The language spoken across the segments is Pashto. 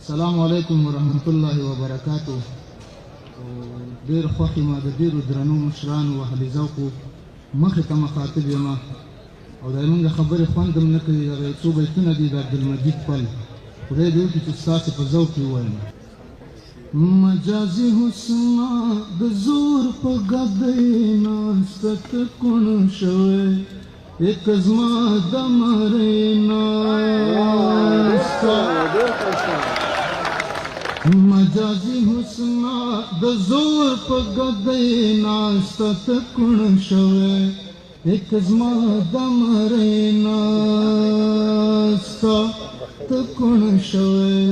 السلام علیکم ورحمت الله وبرکاتو. ډېر خوښ یم د ډېرو درنو مشرانو او اهل ذوقو مخې ته مخاطب یم او د زموږ د خبرې خوند هم نه کوي. هغه یو څو بیتونه دي د عبدالمجید پل، خدای دې وکړي چې ستاسې په ذوق یې ووایم. مجازي حسنا د زور په ګدۍ ناسته ته کوڼ شوی، یک زما د مرۍ ناسته. مجازي حسنا د زور په ګدۍ ناسته ته کوڼ شوی، یک زما د مرۍ ناسته ته کوڼ شوی،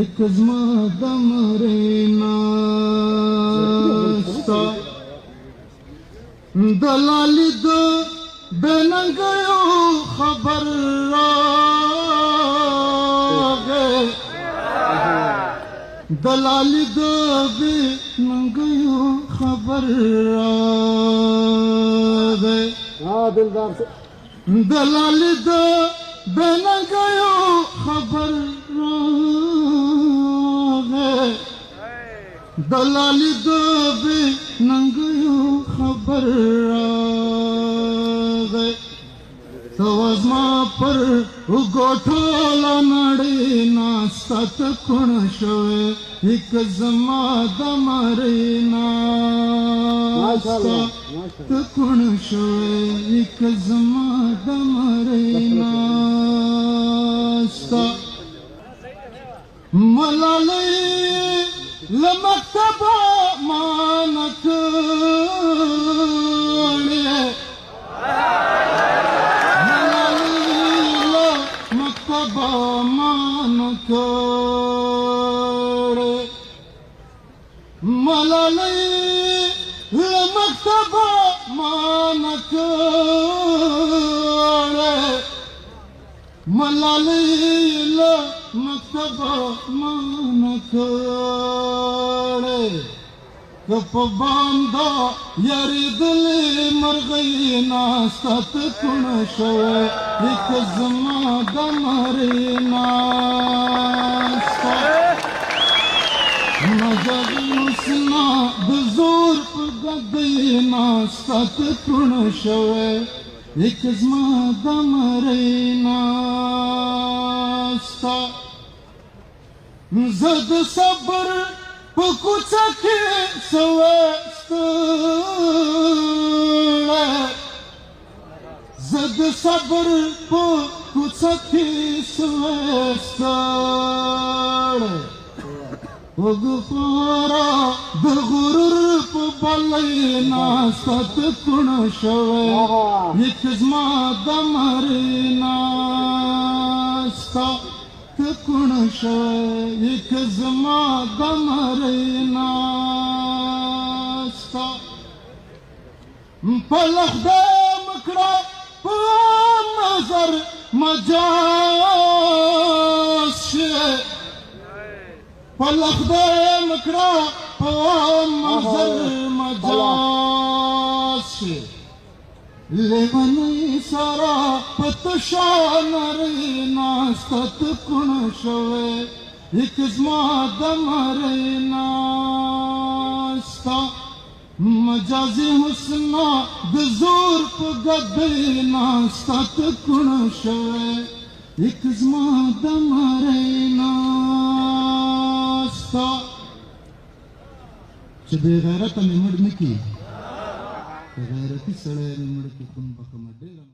یک زما د مرۍ ناسته. دلالي د بېننګیو خبر راغی، دلالي د بېننګیو خبر راغی، دلالي د بېننګیو خبر راغی، دلالي د بېننګیو خبر راغی. ته زما پر وګوټوله نړۍ ناسته ته کوڼ شوی، یک زما د مرۍ ناسته ته کوڼ شوی، یک زما د مرۍ ناسته. ملالۍ له مکتبه مانه کړې، ملالۍ له مکتبه مانه کړې، ملالۍ له مکتبه مانه کړې. که په بانده یارېدلې مرغۍ ناسته ته کوڼ شوی، یک زما د مرۍ ناسته. مجازي حسنا د زور په ګدۍ ناسته ته کوڼ شوی، یک زما د مرۍ ناسته. زه د صبر په کوڅه کې سوی ستړی، زه د صبر په کوڅه کې سوی ستړی. وګوره د غرور په بلۍ ناسته ته کوڼ شوی، یک زما د مرۍ ناسته ته کوڼ شوی، یک زما د مرۍ ناسته. په لخده مکړه په نظر مجاز شي، په لخده مکړه په نظر مجاز شي. لیونۍ سره په تشه نرۍ ناسته ته کوڼ شوی، یک زما د مرۍ ناسته. مجازي حسنا د زور په ګدۍ ناسته ته کوڼ شوی، یک زما د مرۍ ناسته. چې بې غیرته مې مړ نه کړي، غیرتي سړی مې مړ کړي خون بخښمه ډېره